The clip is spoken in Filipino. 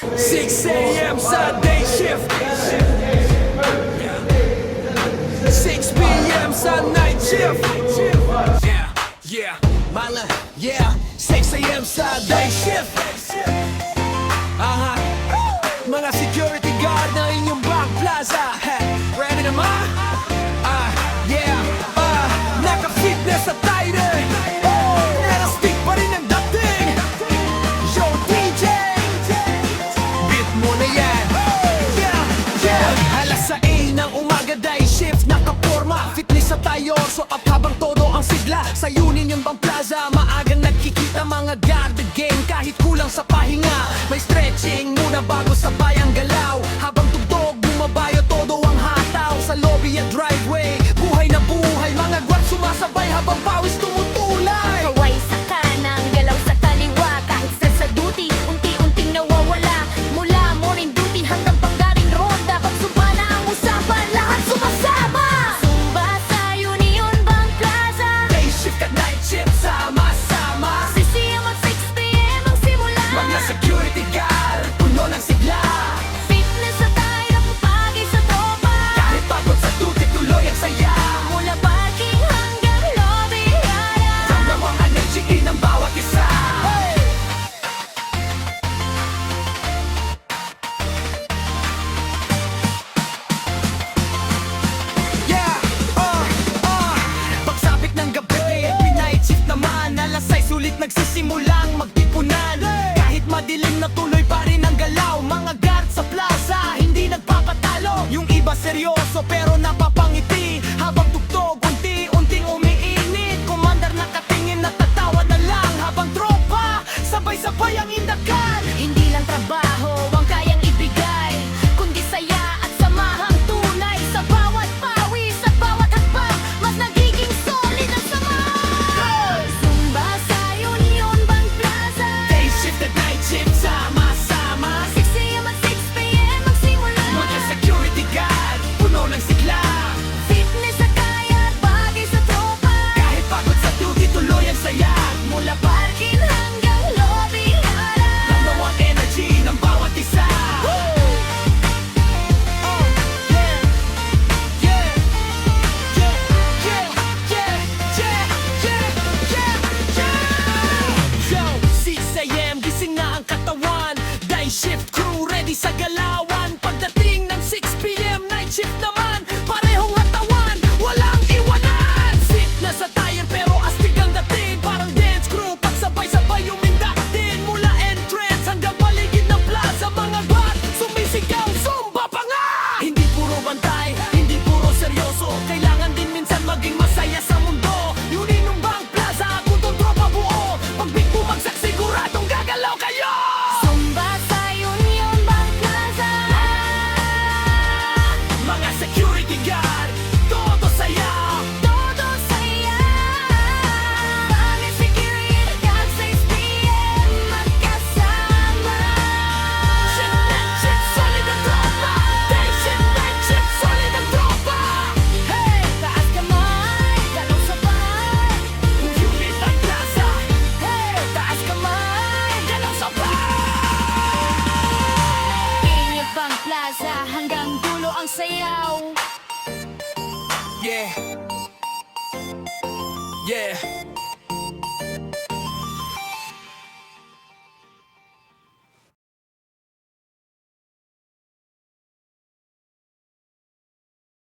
6 a.m. sa day shift, 6 p.m. sa night shift. Yeah, Mala, yeah, 6 a.m. sa day shift. Mga security guard na inyong Bank Plaza, ready na ma? Yeah, naka-fitness sa tayo rin. Narastig pa rin ang dating. Yo, DJ, beat mo na yan. Alas 6 ng umaga, day shift, nakaporma, fitness sa tayo, so up habang todo ang sigla. Sa Union Bank Plaza, maagang nagkikita mga guard the game. Kahit kulang sa pahinga, may stretching muna bago sabay ang galaw. Habang tugtog, bumabayo todo ang hataw. Sa lobby at driveway, buhay na buhay, mga guard sumasabay habang pawis tumutulay. Kaway sa kanan, galaw sa kaliwa. Kahit sa duty, unti-unting nawawala. Mula morning duty hanggang panggaling ronda. Pag sumba na ang usapan, lahat sumasama. Sumba sa Union Bank Plaza, Day shift at night shift, sama-sama. 6 a.m. at 6 p.m. ang simula. Mga security guard, puno ng sigla. Fitness sa tayo, pagpagay sa tropa. Kahit pagod sa duty, tuloy ang saya. Mula parking hanggang lobby yara. Ramdam ang energy ng bawat isa. Yeah, pagsapit ng gabi, night shift naman. Alas 6 ulit nagsisimulang magtipunan. Kahit madilim na tuloy pa rin ang galaw. Mga guard sa plaza, hindi nagpapatalo. Yung iba seryoso pero napapangiti. Habang tugtog, unti-unting umiinit. Commander nakatingin at tatawa na lang. Habang tropa, sabay-sabay ang indagan. Hindi lang trabaho ang kayang ibigay, kundi saya at samahang tunay. Sa bawat pawis at bawat hakbang, mas nagiging solid ang samahan. Zumba sa Union Bank Plaza, Day shift at night shift, sama-sama. 6 a.m. at 6 p.m. ang simula. Mga security guard, puno ng sigla. Fitness sa kaya at bagay sa tropa. Kahit pagod sa duty, tuloy ang saya. Mula parking hanggang lobby harap. Ramdam ang energy ng bawat isa. Yo, 6 a.m. gising na ang katawan. Day shift crew ready sa galawan. Pagdating ng 6 p.m. night shift naman, parehong hatawan, walang iwanan. Sit na sa tire pero astig ang dating. Parang dance crew, pagsabay-sabay umindak din. Mula entrance hanggang paligid ng plaza, mga guard sumisigaw, zumba pa nga! Hindi puro bantay, hindi puro seryoso. Kailangan din minsan maging masaya sa mundo. Union Bank Plaza, puntong tropa buo. Pag big bumagsak, siguradong gagalaw kayo. Zumba sa Union Bank Plaza, Mga security guard, todo saya. todo saya. Kami security guard, 6 p.m. magkasama. Shift, night shift, solid ang tropa. Day shift, night shift, solid ang tropa. Hey, taas kamay, galaw sabay. Union Bank Plaza, Hey, taas kamay, galaw sabay. Union Bank Plaza, hanggang dulo ang sayaw. Yeah. Yeah.